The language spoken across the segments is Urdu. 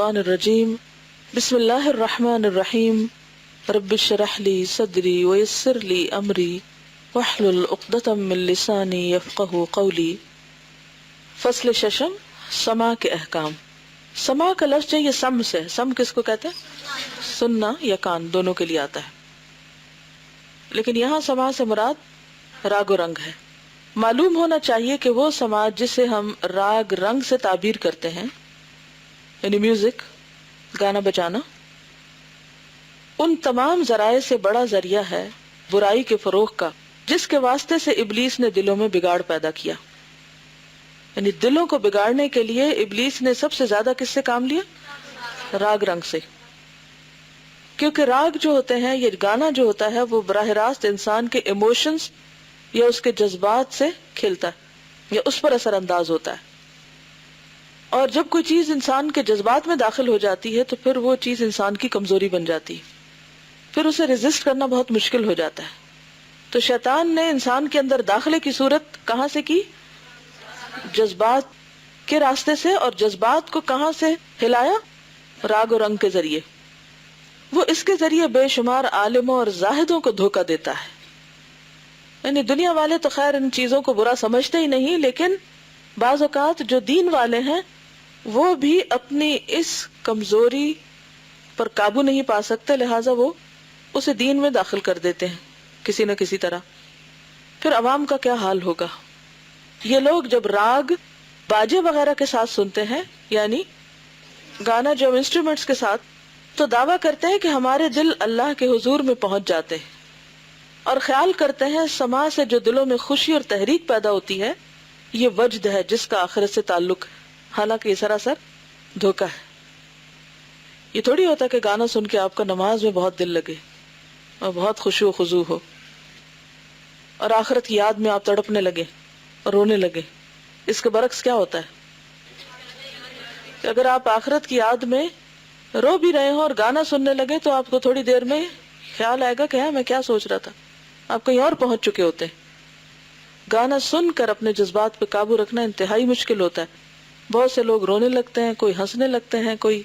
الشیطان الرجیم بسم اللہ الرحمن الرحیم رب اشرح لی صدری ویسر لی امری واحلل عقدۃ من لسانی یفقہوا قولی۔ فصل ششم، سماع کے احکام۔ سماع کا لفظ یہ سم سے، سم کس کو کہتے ہیں؟ سننا یا کان، دونوں کے لیے آتا ہے، لیکن یہاں سماع سے مراد راگ و رنگ ہے۔ معلوم ہونا چاہیے کہ وہ سماعت جسے ہم راگ رنگ سے تعبیر کرتے ہیں، یعنی میوزک، گانا بجانا، ان تمام ذرائع سے بڑا ذریعہ ہے برائی کے فروغ کا، جس کے واسطے سے ابلیس نے دلوں میں بگاڑ پیدا کیا۔ یعنی دلوں کو بگاڑنے کے لیے ابلیس نے سب سے زیادہ کس سے کام لیا؟ راگ رنگ سے۔ کیونکہ راگ جو ہوتے ہیں، یہ گانا جو ہوتا ہے، وہ براہ راست انسان کے ایموشنز یا اس کے جذبات سے کھلتا ہے یا اس پر اثر انداز ہوتا ہے، اور جب کوئی چیز انسان کے جذبات میں داخل ہو جاتی ہے تو پھر وہ چیز انسان کی کمزوری بن جاتی ہے، پھر اسے ریزسٹ کرنا بہت مشکل ہو جاتا ہے۔ تو شیطان نے انسان کے اندر داخلے کی صورت کہاں سے کی؟ جذبات کے راستے سے۔ اور جذبات کو کہاں سے ہلایا؟ راگ و رنگ کے ذریعے۔ وہ اس کے ذریعے بے شمار عالموں اور زاہدوں کو دھوکہ دیتا ہے۔ یعنی دنیا والے تو خیر ان چیزوں کو برا سمجھتے ہی نہیں، لیکن بعض اوقات جو دین والے ہیں وہ بھی اپنی اس کمزوری پر قابو نہیں پا سکتے، لہٰذا وہ اسے دین میں داخل کر دیتے ہیں کسی نہ کسی طرح۔ پھر عوام کا کیا حال ہوگا؟ یہ لوگ جب راگ باجے وغیرہ کے ساتھ سنتے ہیں، یعنی گانا جو انسٹرومنٹس کے ساتھ، تو دعویٰ کرتے ہیں کہ ہمارے دل اللہ کے حضور میں پہنچ جاتے ہیں، اور خیال کرتے ہیں سماع سے جو دلوں میں خوشی اور تحریک پیدا ہوتی ہے یہ وجد ہے جس کا آخرت سے تعلق ہے، حالانکہ یہ سراسر دھوکہ ہے۔ یہ تھوڑی ہوتا کہ گانا سن کے آپ کا نماز میں بہت دل لگے اور بہت خشوع و خضوع ہو، اور آخرت کی یاد میں آپ تڑپنے لگے اور رونے لگے۔ اس کے برعکس کیا ہوتا ہے کہ اگر آپ آخرت کی یاد میں رو بھی رہے ہوں اور گانا سننے لگے تو آپ کو تھوڑی دیر میں خیال آئے گا کہ میں کیا سوچ رہا تھا، آپ کہیں اور پہنچ چکے ہوتے ہیں۔ گانا سن کر اپنے جذبات پہ قابو رکھنا انتہائی مشکل ہوتا ہے۔ بہت سے لوگ رونے لگتے ہیں، کوئی ہنسنے لگتے ہیں، کوئی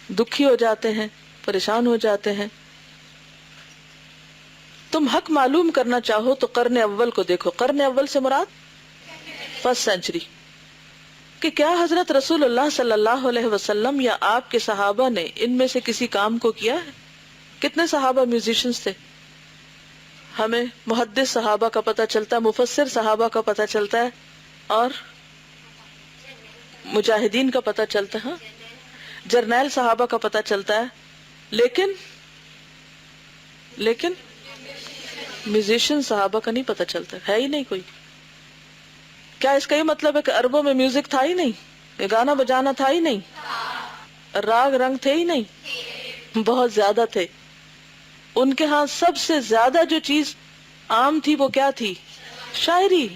دکھی ہو جاتے ہیں، پریشان ہو جاتے ہیں۔ تم حق معلوم کرنا چاہو تو قرن اول کو دیکھو۔ قرن اول سے مراد فرسٹ سینچری، کہ کیا حضرت رسول اللہ صلی اللہ علیہ وسلم یا آپ کے صحابہ نے ان میں سے کسی کام کو کیا ہے؟ کتنے صحابہ میوزیشنز تھے؟ ہمیں محدث صحابہ کا پتہ چلتا ہے، مفسر صحابہ کا پتہ چلتا ہے، اور مجاہدین کا پتہ چلتا ہے، جرنیل صحابہ کا پتہ چلتا ہے، لیکن میوزیشین صحابہ کا نہیں پتہ چلتا، ہے ہی نہیں کوئی۔ کیا اس کا یہ مطلب ہے کہ عربوں میں میوزک تھا ہی نہیں، یہ گانا بجانا تھا ہی نہیں، راگ رنگ تھے ہی نہیں؟ بہت زیادہ تھے۔ ان کے ہاں سب سے زیادہ جو چیز عام تھی وہ کیا تھی؟ شاعری۔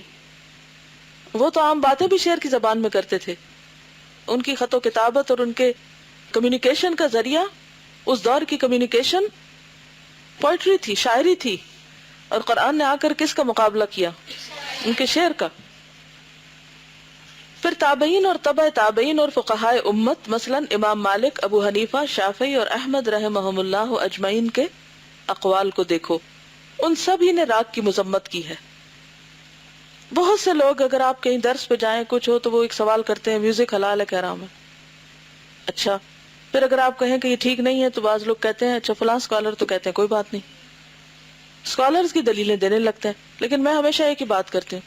وہ تو عام باتیں بھی شعر کی زبان میں کرتے تھے۔ ان کی خط و کتابت اور ان کے کمیونیکیشن کا ذریعہ، اس دور کی کمیونیکیشن پوئٹری تھی، شاعری تھی، اور قرآن نے آ کر کس کا مقابلہ کیا؟ ان کے شعر کا۔ پھر تابعین اور تبع تابعین اور فقہائے امت، مثلا امام مالک، ابو حنیفہ، شافعی اور احمد رحمہم اللہ اجمعین کے اقوال کو دیکھو، ان سب ہی نے راگ کی مذمت کی ہے۔ بہت سے لوگ اگر آپ کہیں درس پہ جائیں کچھ ہو تو وہ ایک سوال کرتے ہیں میوزک حلال ہے کہ حرام ہے؟ اچھا، پھر اگر آپ کہیں کہ یہ ٹھیک نہیں ہے تو بعض لوگ کہتے ہیں اچھا فلاں اسکالر تو کہتے ہیں کوئی بات نہیں، اسکالرز کی دلیلیں دینے لگتے ہیں۔ لیکن میں ہمیشہ ایک ہی بات کرتی ہوں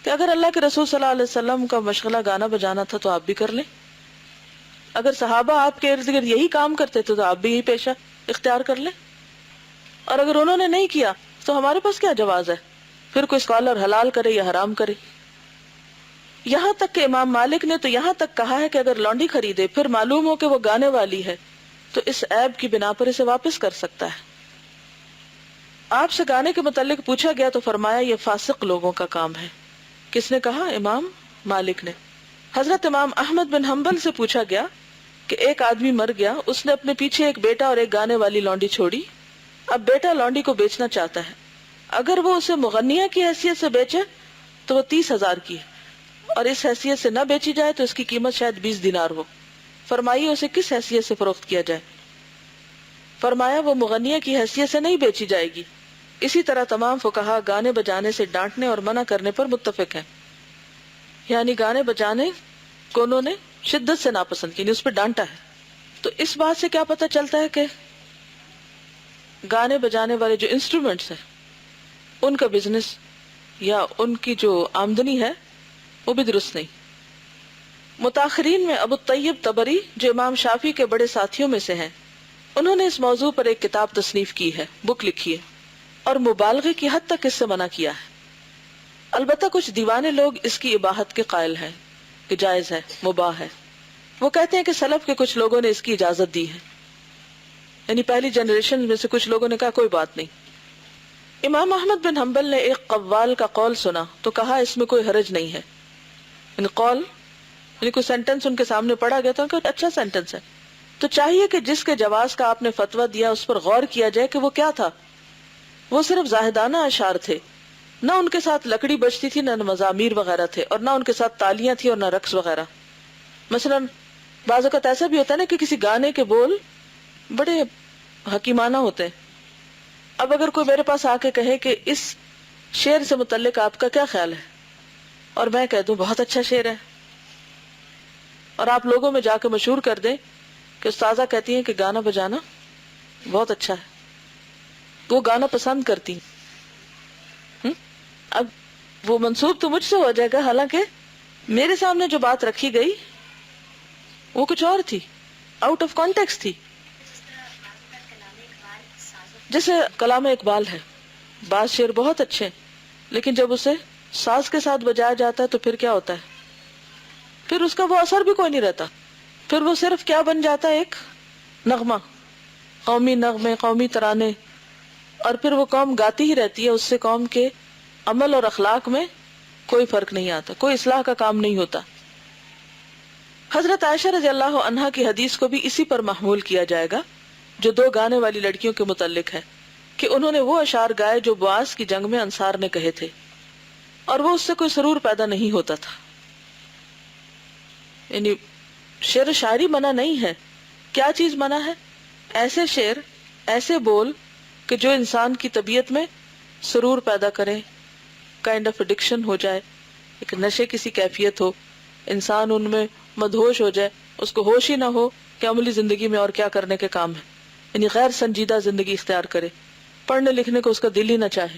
کہ اگر اللہ کے رسول صلی اللہ علیہ وسلم کا مشغلہ گانا بجانا تھا تو آپ بھی کر لیں، اگر صحابہ آپ کے ارد گرد یہی کام کرتے تھے تو آپ بھی یہی پیشہ اختیار کر لیں، اور اگر انہوں نے نہیں کیا تو ہمارے پاس کیا جواز ہے؟ پھر کوئی اسکالر حلال کرے یا حرام کرے۔ یہاں تک کہ امام مالک نے تو یہاں تک کہا ہے کہ اگر لونڈی خریدے پھر معلوم ہو کہ وہ گانے والی ہے تو اس عیب کی بنا پر اسے واپس کر سکتا ہے۔ آپ سے گانے کے متعلق پوچھا گیا تو فرمایا یہ فاسق لوگوں کا کام ہے۔ کس نے کہا؟ امام مالک نے۔ حضرت امام احمد بن حنبل سے پوچھا گیا کہ ایک آدمی مر گیا، اس نے اپنے پیچھے ایک بیٹا اور ایک گانے والی لونڈی چھوڑی، اب بیٹا لونڈی کو بیچنا چاہتا ہے، اگر وہ اسے مغنیہ کی حیثیت سے بیچے تو وہ 30,000 کی ہے، اور اس حیثیت سے نہ بیچی جائے تو اس کی قیمت شاید 20 دینار ہو۔ فرمائیے اسے کس حیثیت سے فروخت کیا جائے؟ فرمایا وہ مغنیہ کی حیثیت سے نہیں بیچی جائے گی۔ اسی طرح تمام فقہا گانے بجانے سے ڈانٹنے اور منع کرنے پر متفق ہیں، یعنی گانے بجانے کو انہوں نے شدت سے ناپسند کی، اس پہ ڈانٹا ہے۔ تو اس بات سے کیا پتہ چلتا ہے کہ گانے بجانے والے جو انسٹرومنٹس ہیں ان کا بزنس یا ان کی جو آمدنی ہے وہ بھی درست نہیں۔ متاخرین میں ابو الطیب طبری جو امام شافعی کے بڑے ساتھیوں میں سے ہیں، انہوں نے اس موضوع پر ایک کتاب تصنیف کی ہے، بک لکھی ہے، اور مبالغے کی حد تک اس سے منع کیا ہے۔ البتہ کچھ دیوانے لوگ اس کی اباحت کے قائل ہیں کہ جائز ہے، مباح ہے۔ وہ کہتے ہیں کہ سلف کے کچھ لوگوں نے اس کی اجازت دی ہے، یعنی پہلی جنریشن میں سے کچھ لوگوں نے کہا کوئی بات نہیں۔ امام احمد بن حنبل نے ایک قوال کا قول سنا تو کہا اس میں کوئی حرج نہیں ہے، یعنی قول یعنی کوئی سینٹنس ان کے سامنے پڑھا گیا تو اچھا سینٹنس ہے، تو چاہیے کہ جس کے جواز کا آپ نے فتویٰ دیا اس پر غور کیا جائے کہ وہ کیا تھا۔ وہ صرف زاہدانہ اشعار تھے، نہ ان کے ساتھ لکڑی بجتی تھی، نہ مزامیر وغیرہ تھے، اور نہ ان کے ساتھ تالیاں تھی اور نہ رقص وغیرہ۔ مثلا بعض اوقات ایسا بھی ہوتا ہے نا کہ کسی گانے کے بول بڑے حکیمانہ ہوتے ہیں۔ اب اگر کوئی میرے پاس آ کے کہے کہ اس شعر سے متعلق آپ کا کیا خیال ہے، اور میں کہہ دوں بہت اچھا شعر ہے، اور آپ لوگوں میں جا کے مشہور کر دیں کہ استاذہ کہتی ہیں کہ گانا بجانا بہت اچھا ہے، وہ گانا پسند کرتی ہیں، اب وہ منسوب تو مجھ سے ہو جائے گا، حالانکہ میرے سامنے جو بات رکھی گئی وہ کچھ اور تھی، آؤٹ آف کانٹیکسٹ تھی۔ جیسے کلام اقبال ہے، بعض شعر بہت اچھے لیکن جب اسے ساز کے ساتھ بجایا جاتا ہے تو پھر کیا ہوتا ہے، پھر اس کا وہ اثر بھی کوئی نہیں رہتا، پھر وہ صرف کیا بن جاتا ہے، ایک نغمہ، قومی نغمے، قومی ترانے، اور پھر وہ قوم گاتی ہی رہتی ہے، اس سے قوم کے عمل اور اخلاق میں کوئی فرق نہیں آتا، کوئی اصلاح کا کام نہیں ہوتا۔ حضرت عائشہ رضی اللہ عنہا کی حدیث کو بھی اسی پر محمول کیا جائے گا جو دو گانے والی لڑکیوں کے متعلق ہے، کہ انہوں نے وہ اشعار گائے جو بعث کی جنگ میں انصار نے کہے تھے، اور وہ اس سے کوئی سرور پیدا نہیں ہوتا تھا۔ یعنی شعر و شاعری منع نہیں ہے، کیا چیز منع ہے؟ ایسے شعر، ایسے بول کہ جو انسان کی طبیعت میں سرور پیدا کرے، کائنڈ آف ایڈکشن ہو جائے، ایک نشے کی سی کیفیت ہو، انسان ان میں مدہوش ہو جائے، اس کو ہوش ہی نہ ہو کہ عملی زندگی میں اور کیا کرنے کے کام ہے، یعنی غیر سنجیدہ زندگی اختیار کرے، پڑھنے لکھنے کو اس کا دل ہی نہ چاہے،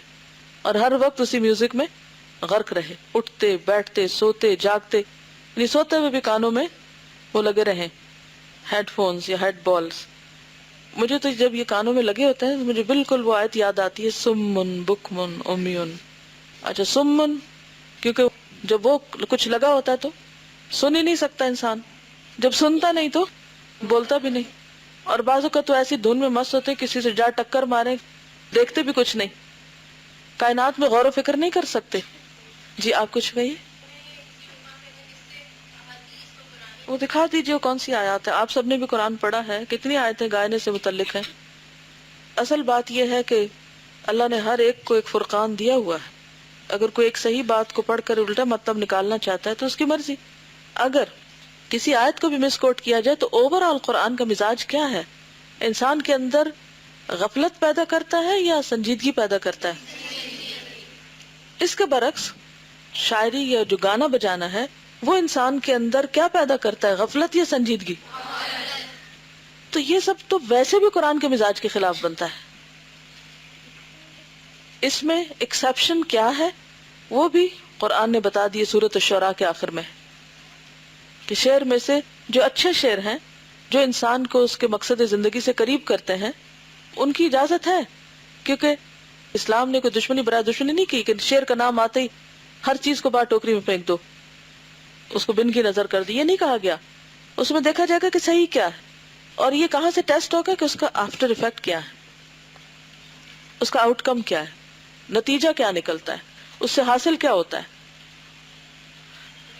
اور ہر وقت اسی میوزک میں غرق رہے، اٹھتے بیٹھتے سوتے جاگتے، یعنی سوتے ہوئے بھی کانوں میں وہ لگے رہیں ہیڈ فونز یا ہیڈ بالز۔ مجھے تو جب یہ کانوں میں لگے ہوتے ہیں مجھے بالکل وہ آیت یاد آتی ہے، سمن بکمن امیون۔ اچھا سمن، کیونکہ جب وہ کچھ لگا ہوتا ہے تو سن ہی نہیں سکتا انسان، جب سنتا نہیں تو بولتا بھی نہیں، اور بعضوں کا تو ایسی دھن میں مست ہوتے کسی سے جا ٹکر مارے، دیکھتے بھی کچھ نہیں، کائنات میں غور و فکر نہیں کر سکتے۔ جی آپ کچھ کہیے، وہ دکھا دیجیے کون سی آیات ہے۔ آپ سب نے بھی قرآن پڑھا ہے، کتنی آیتیں گانے سے متعلق ہیں؟ اصل بات یہ ہے کہ اللہ نے ہر ایک کو ایک فرقان دیا ہوا ہے، اگر کوئی ایک صحیح بات کو پڑھ کر الٹا مطلب نکالنا چاہتا ہے تو اس کی مرضی۔ اگر کسی آیت کو بھی مس کوٹ کیا جائے تو اوور آل قرآن کا مزاج کیا ہے؟ انسان کے اندر غفلت پیدا کرتا ہے یا سنجیدگی پیدا کرتا ہے؟ اس کے برعکس شاعری یا جو گانا بجانا ہے وہ انسان کے اندر کیا پیدا کرتا ہے، غفلت یا سنجیدگی؟ تو یہ سب تو ویسے بھی قرآن کے مزاج کے خلاف بنتا ہے۔ اس میں ایکسیپشن کیا ہے وہ بھی قرآن نے بتا دیے سورۃ الشعراء کے آخر میں، کہ شعر میں سے جو اچھے شعر ہیں جو انسان کو اس کے مقصد زندگی سے قریب کرتے ہیں ان کی اجازت ہے، کیونکہ اسلام نے کوئی دشمنی برائے دشمنی نہیں کی کہ شعر کا نام آتے ہی ہر چیز کو باہر ٹوکری میں پھینک دو، اس کو بن کی نظر کر دی، یہ نہیں کہا گیا۔ اس میں دیکھا جائے گا کہ صحیح کیا ہے، اور یہ کہاں سے ٹیسٹ ہوگا کہ اس کا آفٹر ایفیکٹ کیا ہے، اس کا آؤٹ کم کیا ہے، نتیجہ کیا نکلتا ہے، اس سے حاصل کیا ہوتا ہے۔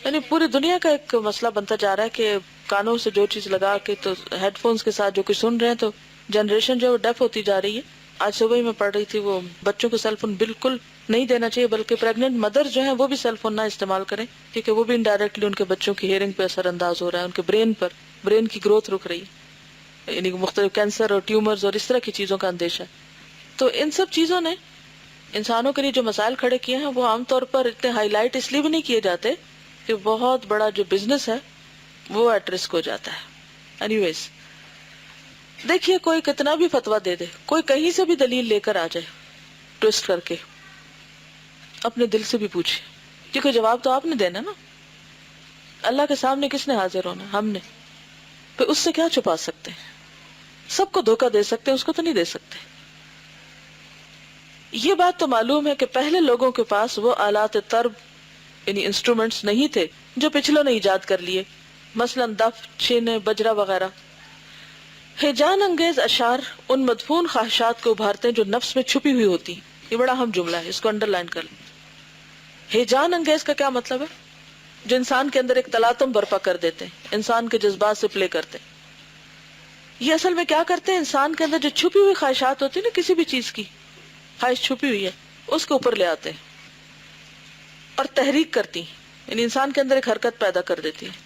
یعنی پوری دنیا کا ایک مسئلہ بنتا جا رہا ہے کہ کانوں سے جو چیز لگا کے تو ہیڈ فونز کے ساتھ جو کچھ سن رہے ہیں تو جنریشن جو ڈیف ہوتی جا رہی ہے۔ آج صبح ہی میں پڑھ رہی تھی، وہ بچوں کو سیل فون بالکل نہیں دینا چاہیے، بلکہ پریگننٹ مدر جو ہیں وہ بھی سیل فون نہ استعمال کریں، کیونکہ وہ بھی انڈائریکٹلی ان کے بچوں کی ہیئرنگ پہ اثر انداز ہو رہا ہے، ان کے برین پر برین کی گروتھ رک رہی ہے، یعنی مختلف کینسر اور ٹیومرز اور اس طرح کی چیزوں کا اندیشہ ہے. تو ان سب چیزوں نے انسانوں کے لیے جو مسائل کھڑے کیے ہیں وہ عام طور پر اتنے ہائی لائٹ اس لیے بھی نہیں کیے جاتے کہ بہت بڑا جو بزنس ہے وہ ایٹ رسک ہو جاتا ہے. اینی ویز دیکھیے، کوئی کتنا بھی فتویٰ دے دے، کوئی کہیں سے بھی دلیل لے کر آ جائے ٹویسٹ کر کے، اپنے دل سے بھی پوچھے، کیونکہ جواب تو آپ نے دینا نا. اللہ کے سامنے کس نے حاضر ہونا؟ ہم نے. پھر اس سے کیا چھپا سکتے ہیں؟ سب کو دھوکہ دے سکتے ہیں، اس کو تو نہیں دے سکتے. یہ بات تو معلوم ہے کہ پہلے لوگوں کے پاس وہ آلات طرب یعنی انسٹرومنٹس نہیں تھے جو پچھلوں نے ایجاد کر لیے، مثلا دف، چھینے، بجرا وغیرہ. ہیجان انگیز اشعار ان مدفون خواہشات کو ابھارتے ہیں جو نفس میں چھپی ہوئی ہوتی ہیں. یہ بڑا اہم جملہ ہے، اس کو انڈر لائن کر لیں. ہیجان انگیز کا کیا مطلب ہے؟ جو انسان کے اندر ایک تلاطم برپا کر دیتے ہیں، انسان کے جذبات سے پلے کرتے ہیں. یہ اصل میں کیا کرتے ہیں؟ انسان کے اندر جو چھپی ہوئی خواہشات ہوتی ہیں نا، کسی بھی چیز کی خواہش چھپی ہوئی ہے، اس کو اوپر لے آتے ہیں اور تحریک کرتی ہیں، یعنی انسان کے اندر ایک حرکت پیدا کر دیتی ہے.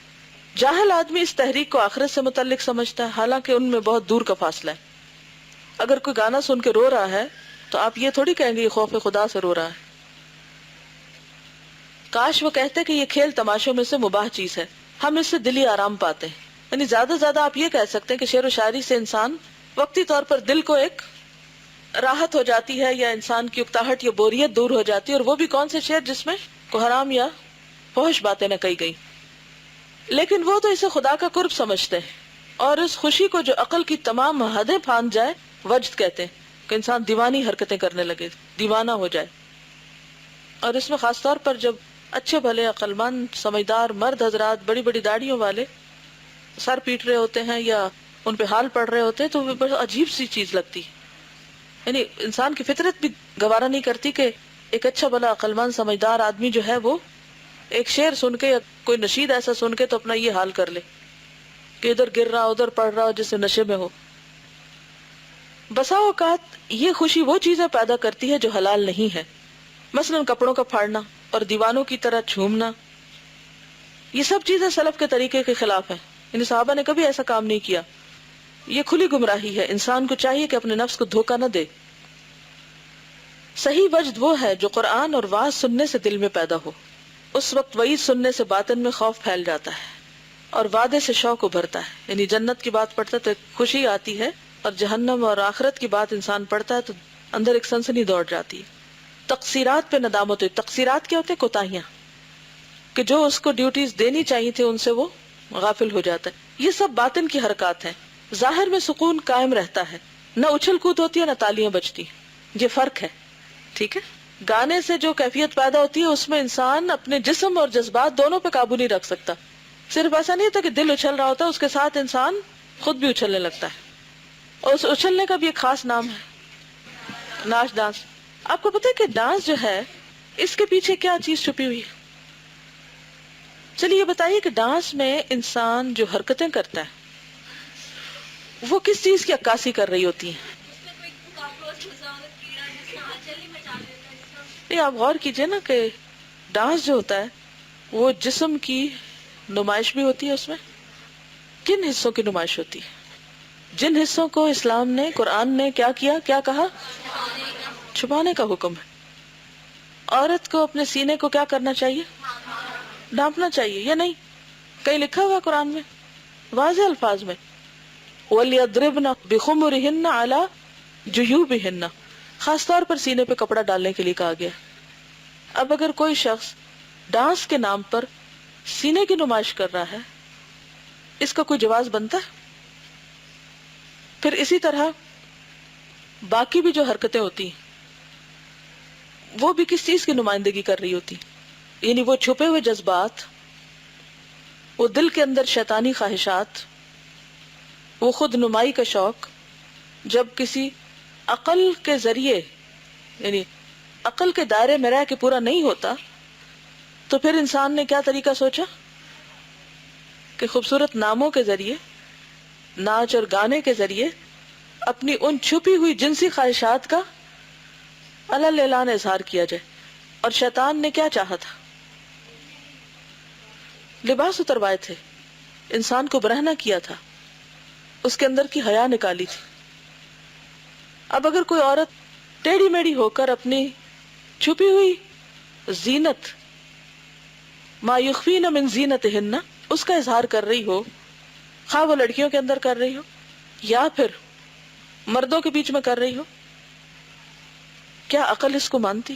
جاہل آدمی اس تحریک کو آخرت سے متعلق سمجھتا ہے، حالانکہ ان میں بہت دور کا فاصلہ ہے. اگر کوئی گانا سن کے رو رہا ہے تو آپ یہ تھوڑی کہیں گے یہ خوف خدا سے رو رہا ہے. کاش وہ کہتے کہ یہ کھیل تماشوں میں سے مباح چیز ہے، ہم اس سے دلی آرام پاتے ہیں. یعنی زیادہ سے زیادہ آپ یہ کہہ سکتے ہیں کہ شعر و شاعری سے انسان وقتی طور پر دل کو ایک راحت ہو جاتی ہے، یا انسان کی اکتاہٹ یا بوریت دور ہو جاتی ہے. اور وہ بھی کون سے شعر جس میں کوئی حرام یا فحش باتیں نہ کہی گئی. لیکن وہ تو اسے خدا کا قرب سمجھتے ہیں، اور اس خوشی کو جو عقل کی تمام حدیں پھاند جائے وجد کہتے ہیں، کہ انسان دیوانی حرکتیں کرنے لگے، دیوانہ ہو جائے. اور اس میں خاص طور پر جب اچھے بھلے عقل مند سمجھدار مرد حضرات بڑی بڑی داڑھیوں والے سر پیٹ رہے ہوتے ہیں یا ان پہ حال پڑ رہے ہوتے ہیں تو وہ بڑا عجیب سی چیز لگتی ہے. یعنی انسان کی فطرت بھی گوارا نہیں کرتی کہ ایک اچھا بھلا عقل مند سمجھدار آدمی جو ہے وہ ایک شعر سن کے یا کوئی نشید ایسا سن کے تو اپنا یہ حال کر لے کہ ادھر گر رہا ادھر پڑ رہا جسے نشے میں ہو. بسا اوقات یہ خوشی وہ چیزیں پیدا کرتی ہے جو حلال نہیں ہے، مثلا کپڑوں کا پھاڑنا اور دیوانوں کی طرح جھومنا. یہ سب چیزیں سلف کے طریقے کے خلاف ہیں، یعنی صحابہ نے کبھی ایسا کام نہیں کیا. یہ کھلی گمراہی ہے. انسان کو چاہیے کہ اپنے نفس کو دھوکہ نہ دے. صحیح وجد وہ ہے جو قرآن اور وعظ سننے سے دل میں پیدا ہو. اس وقت وعید سننے سے باطن میں خوف پھیل جاتا ہے اور وعدے سے شوق ابھرتا ہے. یعنی جنت کی بات پڑھتا ہے تو ایک خوشی آتی ہے، اور جہنم اور آخرت کی بات انسان پڑھتا ہے تو اندر ایک سنسنی دوڑ جاتی ہے. تقصیرات پہ ندامت ہوئی. تقصیرات کیا ہوتے ہیں؟ کوتاہیاں، کہ جو اس کو ڈیوٹیز دینی چاہیے تھی ان سے وہ غافل ہو جاتا ہے. یہ سب باطن کی حرکات ہیں. ظاہر میں سکون قائم رہتا ہے، نہ اچھل کود ہوتی ہے نہ تالیاں بجتی. یہ فرق ہے. ٹھیک ہے، گانے سے جو کیفیت پیدا ہوتی ہے اس میں انسان اپنے جسم اور جذبات دونوں پہ قابو نہیں رکھ سکتا. صرف ایسا نہیں ہوتا کہ دل اچھل رہا ہوتا ہے، اس کے ساتھ انسان خود بھی اچھلنے لگتا ہے. اور اس اچھلنے کا بھی ایک خاص نام ہے، ناچ ڈانس. آپ کو پتہ ہے کہ ڈانس جو ہے اس کے پیچھے کیا چیز چھپی ہوئی ہے؟ چلیے یہ بتائیے کہ ڈانس میں انسان جو حرکتیں کرتا ہے وہ کس چیز کی عکاسی کر رہی ہوتی ہیں؟ نہیں، آپ غور کیجئے نا کہ ڈانس جو ہوتا ہے وہ جسم کی نمائش بھی ہوتی ہے. اس میں کن حصوں کی نمائش ہوتی ہے؟ جن حصوں کو اسلام نے، قرآن نے کیا کیا، کیا کہا؟ چھپانے کا حکم ہے. عورت کو اپنے سینے کو کیا کرنا چاہیے؟ ڈھانپنا چاہیے یا نہیں؟ کہیں لکھا ہوا قرآن میں واضح الفاظ میں وَلْيَضْرِبْنَ بِخُمُرِهِنَّ عَلَى جُيُوبِهِنَّ، خاص طور پر سینے پہ کپڑا ڈالنے کے لیے کہا گیا. اب اگر کوئی شخص ڈانس کے نام پر سینے کی نمائش کر رہا ہے، اس کا کوئی جواز بنتا ہے؟ پھر اسی طرح باقی بھی جو حرکتیں ہوتی ہیں وہ بھی کس چیز کی نمائندگی کر رہی ہوتی؟ یعنی وہ چھپے ہوئے جذبات، وہ دل کے اندر شیطانی خواہشات، وہ خود نمائی کا شوق جب کسی عقل کے ذریعے، یعنی عقل کے دائرے میں رہ کے پورا نہیں ہوتا تو پھر انسان نے کیا طریقہ سوچا کہ خوبصورت ناموں کے ذریعے، ناچ اور گانے کے ذریعے اپنی ان چھپی ہوئی جنسی خواہشات کا علل اعلان اظہار کیا جائے. اور شیطان نے کیا چاہا تھا؟ لباس اتروائے تھے انسان کو برہنہ کیا تھا، اس کے اندر کی حیا نکالی تھی۔ اب اگر کوئی عورت ٹیڑھی میڑھی ہو کر اپنی چھپی ہوئی زینت، ما یخفین من زینتہن، اس کا اظہار کر رہی ہو، خواہ وہ لڑکیوں کے اندر کر رہی ہو یا پھر مردوں کے بیچ میں کر رہی ہو، کیا عقل اس کو مانتی؟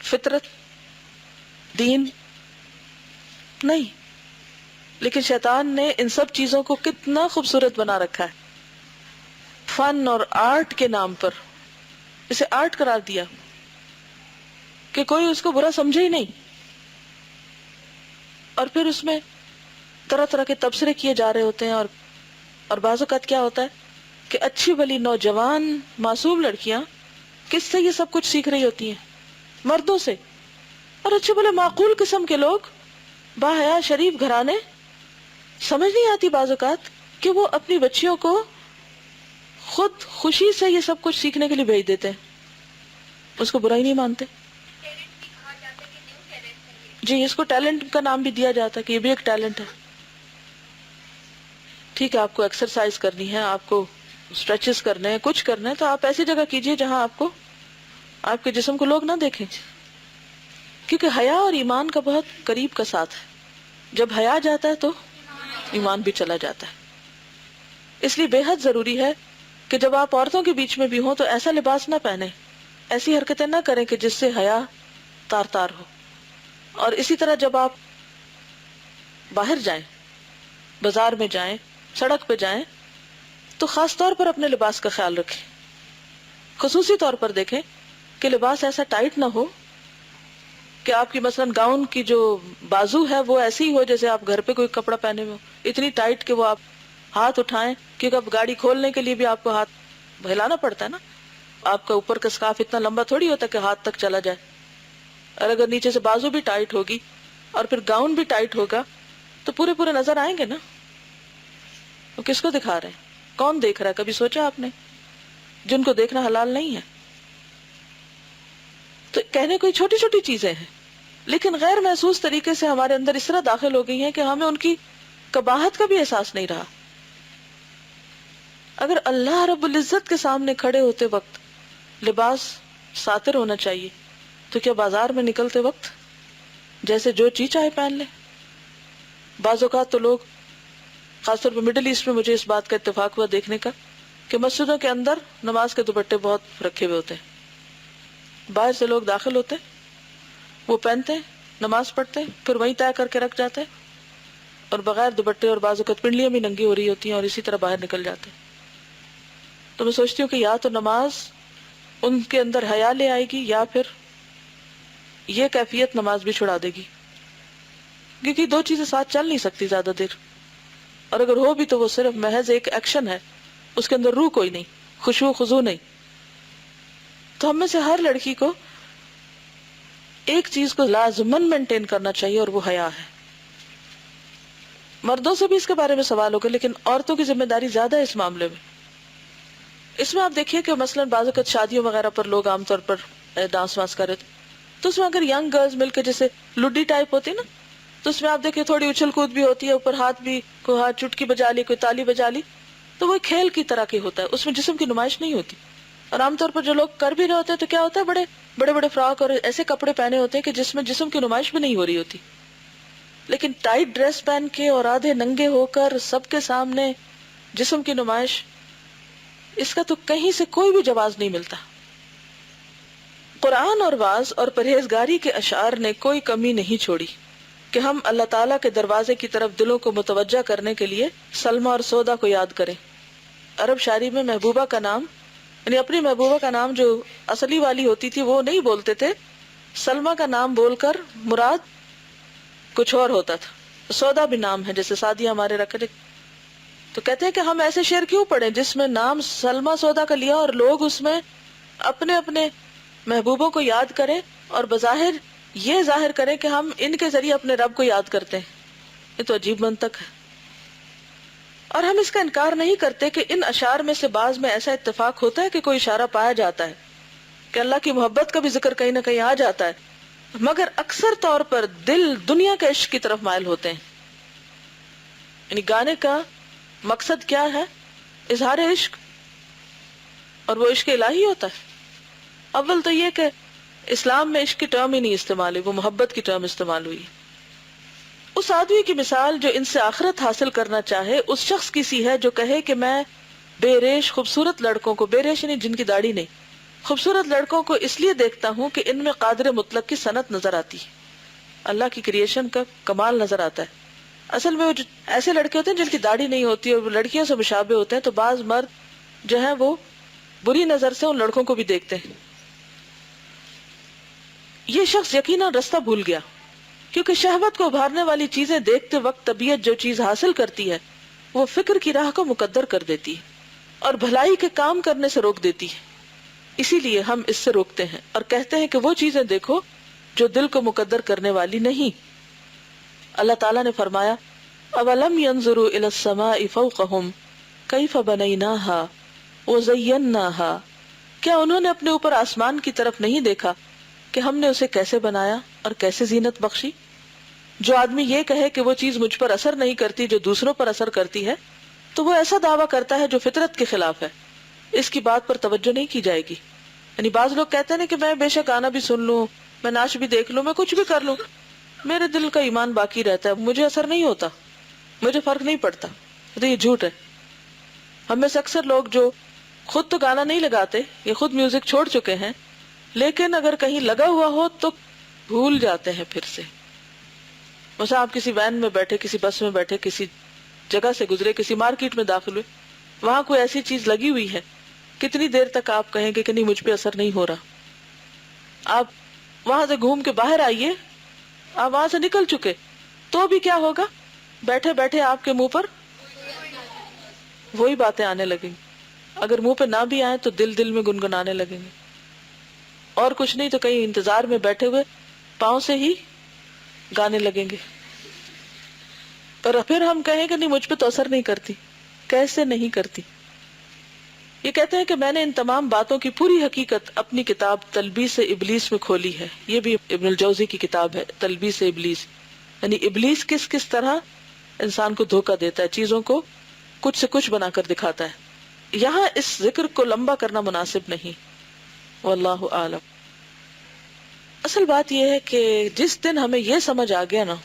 فطرت، دین نہیں، لیکن شیطان نے ان سب چیزوں کو کتنا خوبصورت بنا رکھا ہے، فن اور آرٹ کے نام پر اسے آرٹ قرار دیا کہ کوئی اس کو برا سمجھے ہی نہیں، اور پھر اس میں طرح طرح کے تبصرے کیے جا رہے ہوتے ہیں، اور بعض اوقات کیا ہوتا ہے کہ اچھی بلی نوجوان معصوم لڑکیاں کس سے یہ سب کچھ سیکھ رہی ہوتی ہیں؟ مردوں سے، اور اچھے بلے معقول قسم کے لوگ، باحیا شریف گھرانے، سمجھ نہیں آتی بعض اوقات کہ وہ اپنی بچیوں کو خود خوشی سے یہ سب کچھ سیکھنے کے لیے بھیج دیتے ہیں، اس کو برا ہی نہیں مانتے۔ جی، اس کو ٹیلنٹ کا نام بھی دیا جاتا ہے کہ یہ بھی ایک ٹیلنٹ ہے۔ ٹھیک ہے، آپ کو ایکسرسائز کرنی ہے، آپ کو اسٹریچز کرنے ہیں، کچھ کرنا ہے، تو آپ ایسی جگہ کیجئے جہاں آپ کو، آپ کے جسم کو لوگ نہ دیکھیں، کیونکہ حیا اور ایمان کا بہت قریب کا ساتھ ہے۔ جب حیا جاتا ہے تو ایمان بھی چلا جاتا ہے۔ اس لیے بے حد ضروری ہے کہ جب آپ عورتوں کے بیچ میں بھی ہوں تو ایسا لباس نہ پہنیں، ایسی حرکتیں نہ کریں کہ جس سے حیا تار تار ہو۔ اور اسی طرح جب آپ باہر جائیں، بازار میں جائیں، سڑک پہ جائیں، تو خاص طور پر اپنے لباس کا خیال رکھیں، خصوصی طور پر دیکھیں کہ لباس ایسا ٹائٹ نہ ہو کہ آپ کی مثلاً گاؤن کی جو بازو ہے وہ ایسی ہی ہو جیسے آپ گھر پہ کوئی کپڑا پہنے ہوئے ہو، اتنی ٹائٹ کہ وہ آپ ہاتھ اٹھائیں، کیونکہ اب گاڑی کھولنے کے لیے بھی آپ کو ہاتھ ہلانا پڑتا ہے نا، آپ کا اوپر کا سکارف اتنا لمبا تھوڑی ہوتا کہ ہاتھ تک چلا جائے، اور اگر نیچے سے بازو بھی ٹائٹ ہوگی اور پھر گاؤن بھی ٹائٹ ہوگا تو پورے پورے نظر آئیں گے نا۔ وہ کس کو دکھا رہے ہیں؟ کون دیکھ رہا ہے؟ کبھی سوچا آپ نے؟ جن کو دیکھنا حلال نہیں ہے۔ تو کہنے کوئی چھوٹی چھوٹی چیزیں ہیں، لیکن غیر محسوس طریقے سے ہمارے اندر اس طرح داخل ہو گئی ہیں کہ ہمیں ان کی قباحت کا بھی احساس نہیں رہا۔ اگر اللہ رب العزت کے سامنے کھڑے ہوتے وقت لباس ساتر ہونا چاہیے، تو کیا بازار میں نکلتے وقت جیسے جو چیز چاہے پہن لیں؟ بعض اوقات تو لوگ، خاص طور پر مڈل ایسٹ میں مجھے اس بات کا اتفاق ہوا دیکھنے کا کہ مسجدوں کے اندر نماز کے دوپٹے بہت رکھے ہوئے ہوتے ہیں، باہر سے لوگ داخل ہوتے ہیں، وہ پہنتے ہیں، نماز پڑھتے ہیں، پھر وہیں طے کر کے رکھ جاتے ہیں، اور بغیر دوپٹے، اور بعض اوقات پنڈلیاں بھی ننگی ہو رہی ہوتی ہیں، اور اسی طرح باہر نکل جاتے ہیں۔ تو میں سوچتی ہوں کہ یا تو نماز ان کے اندر حیا لے آئے گی، یا پھر یہ کیفیت نماز بھی چھڑا دے گی، کیونکہ دو چیزیں ساتھ چل نہیں سکتی زیادہ دیر، اور اگر ہو بھی تو وہ صرف محض ایک ایکشن ہے، اس کے اندر روح کوئی نہیں، خشوع خضوع نہیں۔ تو ہم میں سے ہر لڑکی کو ایک چیز کو لازماً مینٹین کرنا چاہیے، اور وہ حیا ہے۔ مردوں سے بھی اس کے بارے میں سوال ہوگا، لیکن عورتوں کی ذمہ داری زیادہ ہے اس معاملے میں۔ اس میں آپ دیکھیے کہ مثلاً بعض اوقات شادیوں وغیرہ پر لوگ عام طور پر ڈانس وانس کر رہے تھے، تو اس میں اگر ینگ گرلز مل کے جیسے لڈی ٹائپ ہوتی نا، تو اس میں آپ دیکھیں تھوڑی اچھل کود بھی ہوتی ہے، اوپر ہاتھ بھی، کوئی ہاتھ چٹکی بجا لی، کوئی تالی بجا لی، تو وہ کھیل کی طرح کی ہوتا ہے، اس میں جسم کی نمائش نہیں ہوتی۔ اور عام طور پر جو لوگ کر بھی رہے ہوتے ہیں تو کیا ہوتا ہے، بڑے بڑے فراک اور ایسے کپڑے پہنے ہوتے ہیں کہ جس میں جسم کی نمائش بھی نہیں ہو رہی ہوتی، لیکن ٹائٹ ڈریس پہن کے اور آدھے ننگے ہو کر سب کے سامنے جسم کی نمائش، اس کا تو کہیں سے کوئی بھی جواز نہیں ملتا۔ قرآن اور وعظ اور پرہیزگاری کے اشعار نے کوئی کمی نہیں چھوڑی کہ ہم اللہ تعالیٰ کے دروازے کی طرف دلوں کو متوجہ کرنے کے لیے سلمہ اور سودا کو یاد کریں۔ عرب شاعری میں محبوبہ کا نام، یعنی اپنی محبوبہ کا نام جو اصلی والی ہوتی تھی وہ نہیں بولتے تھے، سلمہ کا نام بول کر مراد کچھ اور ہوتا تھا۔ سودا بھی نام ہے، جیسے سعدیہ ہمارے رکھے، تو کہتے ہیں کہ ہم ایسے شعر کیوں پڑھیں جس میں نام سلمہ سودا کا لیا اور لوگ اس میں اپنے اپنے محبوبوں کو یاد کریں اور بظاہر یہ ظاہر کریں کہ ہم ان کے ذریعے اپنے رب کو یاد کرتے ہیں۔ یہ تو عجیب منطق ہے، اور ہم اس کا انکار نہیں کرتے کہ ان اشعار میں سے بعض میں ایسا اتفاق ہوتا ہے کہ کوئی اشارہ پایا جاتا ہے کہ اللہ کی محبت کا بھی ذکر کہیں نہ کہیں آ جاتا ہے، مگر اکثر طور پر دل دنیا کے عشق کی طرف مائل ہوتے ہیں۔ یعنی گانے کا مقصد کیا ہے؟ اظہار عشق، اور وہ عشق الہی ہوتا ہے. اول تو یہ کہ اسلام میں عشق کی ٹرم ہی نہیں استعمال ہوئی، وہ محبت کی ٹرم استعمال ہوئی. اس آدمی کی مثال جو ان سے آخرت حاصل کرنا چاہے اس شخص کی سی ہے جو کہے کہ میں بے ریش خوبصورت لڑکوں کو، بے ریش نہیں جن کی داڑھی نہیں، خوبصورت لڑکوں کو اس لیے دیکھتا ہوں کہ ان میں قادر مطلق کی صنعت نظر آتی ہے، اللہ کی کریشن کا کمال نظر آتا ہے. اصل میں وہ ایسے لڑکے ہوتے ہیں جن کی داڑھی نہیں ہوتی اور وہ لڑکیوں سے مشابہ ہوتے ہیں، تو بعض مرد جو ہیں وہ بری نظر سے ان لڑکوں کو بھی دیکھتے ہیں. یہ شخص یقیناً رستہ بھول گیا، کیونکہ شہوت کو ابھارنے والی چیزیں دیکھتے وقت طبیعت جو چیز حاصل کرتی ہے وہ فکر کی راہ کو مقدر کر دیتی ہے اور بھلائی کے کام کرنے سے روک دیتی ہے. اسی لیے ہم اس سے روکتے ہیں اور کہتے ہیں کہ وہ چیزیں دیکھو جو دل کو مقدر کرنے والی نہیں. اللہ تعالیٰ نے فرمایا اولم ينظروا الى السماء فوقهم كيف بنيناها وزيناها، کیا انہوں نے اپنے اوپر آسمان کی طرف نہیں دیکھا کہ ہم نے اسے کیسے بنایا اور کیسے زینت بخشی. جو آدمی یہ کہے کہ وہ چیز مجھ پر اثر نہیں کرتی جو دوسروں پر اثر کرتی ہے تو وہ ایسا دعویٰ کرتا ہے جو فطرت کے خلاف ہے. اس کی بات پر توجہ نہیں کی جائے گی. یعنی بعض لوگ کہتے ہیں کہ میں بے شک گانا بھی سن لوں، میں ناچ بھی دیکھ لوں، میں کچھ بھی کر لوں، میرے دل کا ایمان باقی رہتا ہے، مجھے اثر نہیں ہوتا، مجھے فرق نہیں پڑتا. تو یہ جھوٹ ہے. ہم میں سے اکثر لوگ جو خود تو گانا نہیں لگاتے یا خود میوزک چھوڑ چکے ہیں لیکن اگر کہیں لگا ہوا ہو تو بھول جاتے ہیں پھر سے. مثلا آپ کسی وین میں بیٹھے، کسی بس میں بیٹھے، کسی جگہ سے گزرے، کسی مارکیٹ میں داخل ہوئے، وہاں کوئی ایسی چیز لگی ہوئی ہے، کتنی دیر تک آپ کہیں گے کہ نہیں مجھ پہ اثر نہیں ہو رہا. آپ وہاں سے گھوم کے باہر آئیے، آپ وہاں سے نکل چکے تو بھی کیا ہوگا؟ بیٹھے بیٹھے آپ کے منہ پر وہی باتیں آنے لگیں. اگر منہ پہ نہ بھی آئے تو دل دل میں گنگنانے لگیں گے. اور کچھ نہیں تو کہیں انتظار میں بیٹھے ہوئے پاؤں سے ہی گانے لگیں گے. اور پھر ہم کہیں کہ نہیں مجھ پہ تو اثر نہیں کرتی. کیسے نہیں کرتی؟ یہ کہتے ہیں کہ میں نے ان تمام باتوں کی پوری حقیقت اپنی کتاب تلبیس ابلیس میں کھولی ہے. یہ بھی ابن الجوزی کی کتاب ہے، تلبیس ابلیس. یعنی ابلیس کس کس طرح انسان کو دھوکہ دیتا ہے، چیزوں کو کچھ سے کچھ بنا کر دکھاتا ہے. یہاں اس ذکر کو لمبا کرنا مناسب نہیں، واللہ عالم. اصل بات یہ ہے کہ جس دن ہمیں یہ سمجھ آ گیا نا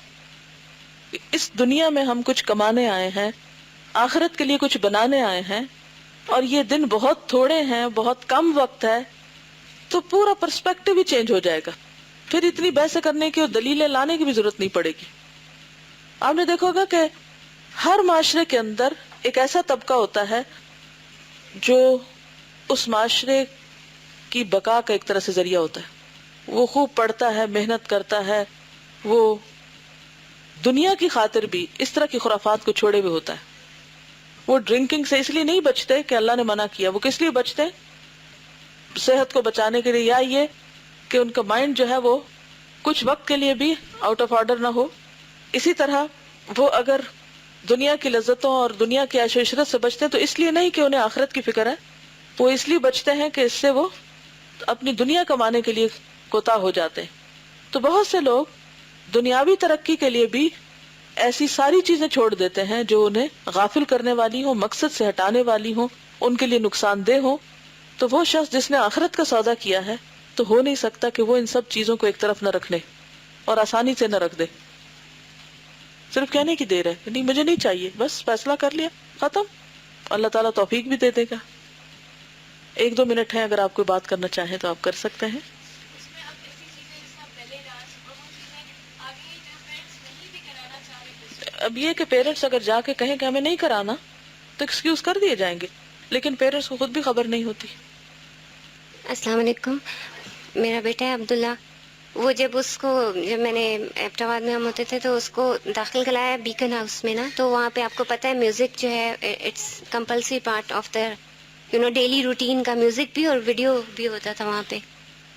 کہ اس دنیا میں ہم کچھ کمانے آئے ہیں، آخرت کے لیے کچھ بنانے آئے ہیں، اور یہ دن بہت تھوڑے ہیں، بہت کم وقت ہے، تو پورا پرسپیکٹو ہی چینج ہو جائے گا. پھر اتنی بحث کرنے کی اور دلیلیں لانے کی بھی ضرورت نہیں پڑے گی. آپ نے دیکھا ہوگا کہ ہر معاشرے کے اندر ایک ایسا طبقہ ہوتا ہے جو اس معاشرے کی بقا کا ایک طرح سے ذریعہ ہوتا ہے. وہ خوب پڑھتا ہے، محنت کرتا ہے، وہ دنیا کی خاطر بھی اس طرح کی خرافات کو چھوڑے ہوئے ہوتا ہے. وہ ڈرنکنگ سے اس لیے نہیں بچتے کہ اللہ نے منع کیا، وہ کس لیے بچتے؟ صحت کو بچانے کے لیے، یا یہ کہ ان کا مائنڈ جو ہے وہ کچھ وقت کے لیے بھی آؤٹ آف آرڈر نہ ہو. اسی طرح وہ اگر دنیا کی لذتوں اور دنیا کی عیش و عشرت سے بچتے ہیں تو اس لیے نہیں کہ انہیں آخرت کی فکر ہے، وہ اس لیے بچتے ہیں کہ اس سے وہ اپنی دنیا کمانے کے لیے کوتاہ ہو جاتے ہیں. تو بہت سے لوگ دنیاوی ترقی کے لیے بھی ایسی ساری چیزیں چھوڑ دیتے ہیں جو انہیں غافل کرنے والی ہوں، مقصد سے ہٹانے والی ہوں، ان کے لیے نقصان دہ ہوں. تو وہ شخص جس نے آخرت کا سودا کیا ہے تو ہو نہیں سکتا کہ وہ ان سب چیزوں کو ایک طرف نہ رکھ لے اور آسانی سے نہ رکھ دے. صرف کہنے کی دیر ہے نہیں مجھے نہیں چاہیے، بس فیصلہ کر لیا، ختم. اللہ تعالیٰ توفیق بھی دے دے گا. 1-2 منٹ ہیں، اگر آپ کوئی بات کرنا چاہیں تو آپ کر سکتے ہیں. اب یہ کہ پیرنٹس اگر جا کے کہیں کہ ہمیں نہیں کرانا تو ایکسکیوز کر دیے جائیں گے، لیکن پیرنٹس کو خود بھی خبر نہیں ہوتی. السلام علیکم. میرا بیٹا ہے عبداللہ، وہ جب میں نے ایبٹ آباد میں ہم ہوتے تھے تو اس کو داخل کرایا بیکن ہاؤس میں نا، تو وہاں پہ آپ کو پتہ ہے میوزک جو ہے it's compulsory part of the daily routine کا، میوزک بھی اور ویڈیو بھی ہوتا تھا وہاں پہ.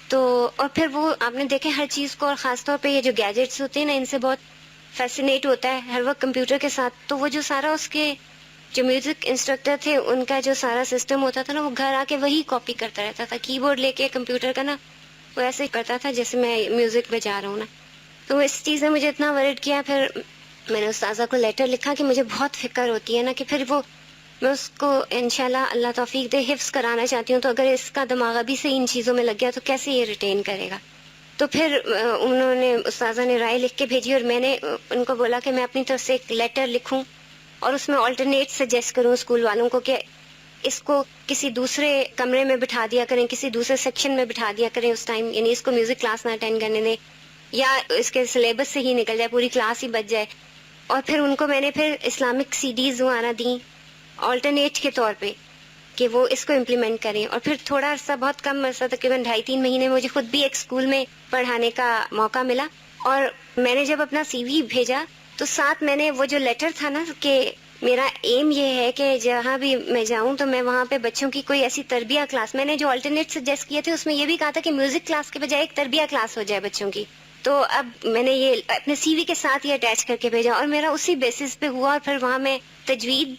تو اور پھر وہ آپ نے دیکھے ہر چیز کو، اور خاص طور پہ یہ جو گیجٹس ہوتے ہیں نا ان سے بہت فیسینیٹ ہوتا ہے ہر وقت کمپیوٹر کے ساتھ. تو وہ جو سارا اس کے جو میوزک انسٹرکٹر تھے ان کا جو سارا سسٹم ہوتا تھا نا، وہ گھر آ کے وہی کاپی کرتا رہتا تھا، کی بورڈ لے کے کمپیوٹر کا نا وہ ایسے کرتا تھا جیسے میں میوزک بجا رہا ہوں نا. تو اس چیز نے مجھے اتنا ورڈ کیا. پھر میں نے استاذہ کو لیٹر لکھا کہ مجھے بہت فکر ہوتی ہے نا کہ پھر وہ میں اس کو انشاءاللہ اللہ توفیق دے حفظ کرانا چاہتی ہوں، تو اگر اس کا دماغ ابھی سے ان چیزوں میں لگ گیا تو کیسے یہ ریٹین کرے گا. تو پھر انہوں نے استاذہ نے رائے لکھ کے بھیجی اور میں نے ان کو بولا کہ میں اپنی طرف سے ایک لیٹر لکھوں اور اس میں آلٹرنیٹ سجیسٹ کروں اسکول والوں کو کہ اس کو کسی دوسرے کمرے میں بٹھا دیا کریں، کسی دوسرے سیکشن میں بٹھا دیا کریں اس ٹائم، یعنی اس کو میوزک کلاس نہ اٹینڈ کرنے دیں یا اس کے سلیبس سے ہی نکل جائے، پوری کلاس ہی بچ جائے. اور پھر ان کو میں نے پھر اسلامک سی ڈیز وغیرہ دیں آلٹرنیٹ کے طور پہ کہ وہ اس کو امپلیمنٹ کریں. اور پھر تھوڑا عرصہ، بہت کم عرصہ، تقریباً 2.5-3 مہینے مجھے خود بھی ایک اسکول میں پڑھانے کا موقع ملا. اور میں نے جب اپنا سی وی بھیجا تو ساتھ میں نے وہ جو لیٹر تھا نا کہ میرا ایم یہ ہے کہ جہاں بھی میں جاؤں تو میں وہاں پہ بچوں کی کوئی ایسی تربیہ کلاس، میں نے جو آلٹرنیٹ سجیسٹ کیے تھے اس میں یہ بھی کہا تھا کہ میوزک کلاس کے بجائے ایک تربیہ کلاس ہو جائے بچوں کی. تو اب میں نے یہ اپنے سی وی کے ساتھ یہ اٹیچ کر کے بھیجا اور میرا اسی بیسس پہ ہوا. اور پھر وہاں میں تجوید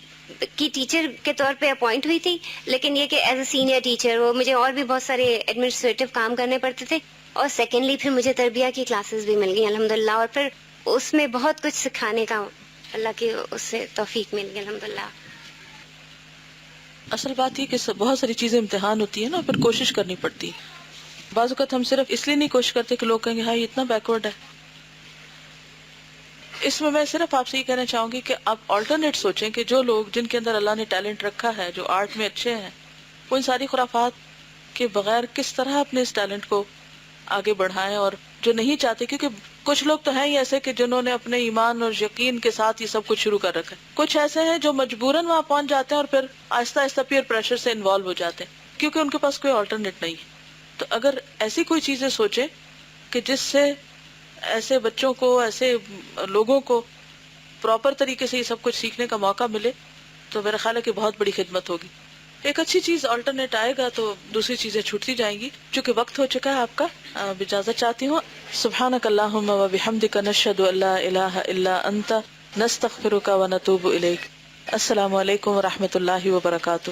کی ٹیچر کے طور پہ اپوائنٹ ہوئی تھی، لیکن یہ کہ ایز اے سینئر ٹیچر وہ مجھے اور بھی بہت سارے ایڈمنسٹریٹو کام کرنے پڑتے تھے. اور سیکنڈلی پھر مجھے تربیہ کی کلاسز بھی مل گئی الحمدللہ، اور پھر اس میں بہت کچھ سکھانے کا اللہ کی اس سے توفیق مل گئی الحمدللہ. اصل بات یہ کہ بہت ساری چیزیں امتحان ہوتی ہیں نا، پھر کوشش کرنی پڑتی. بعض اوقات ہم صرف اس لیے نہیں کوشش کرتے کہ لوگ کہیں گے ہاں یہ اتنا بیکورڈ ہے. اس میں صرف آپ سے یہ کہنا چاہوں گی کہ آپ آلٹرنیٹ سوچیں کہ جو لوگ جن کے اندر اللہ نے ٹیلنٹ رکھا ہے، جو آرٹ میں اچھے ہیں، وہ ان ساری خرافات کے بغیر کس طرح اپنے اس ٹیلنٹ کو آگے بڑھائیں. اور جو نہیں چاہتے، کیونکہ کچھ لوگ تو ہیں ہی ایسے کہ جنہوں نے اپنے ایمان اور یقین کے ساتھ یہ سب کچھ شروع کر رکھا ہے. کچھ ایسے ہیں جو مجبوراً وہاں پہنچ جاتے ہیں اور پھر آہستہ آہستہ پیئر پریشر سے انوالو ہو جاتے ہیں کیونکہ ان کے پاس کوئی آلٹرنیٹ نہیں ہے. تو اگر ایسی کوئی چیزیں سوچیں کہ جس سے ایسے بچوں کو، ایسے لوگوں کو پراپر طریقے سے یہ سب کچھ سیکھنے کا موقع ملے، تو میرا خیال ہے کہ بہت بڑی خدمت ہوگی. ایک اچھی چیز آلٹرنیٹ آئے گا تو دوسری چیزیں چھوٹتی جائیں گی. چونکہ وقت ہو چکا ہے آپ کا، اب اجازت چاہتی ہوں. سبحانک اللہم و بحمدک، نشہد ان لا الہ الا انت، نستغفرک و نتوب الیک. السلام علیکم و رحمۃ اللہ وبرکاتہ.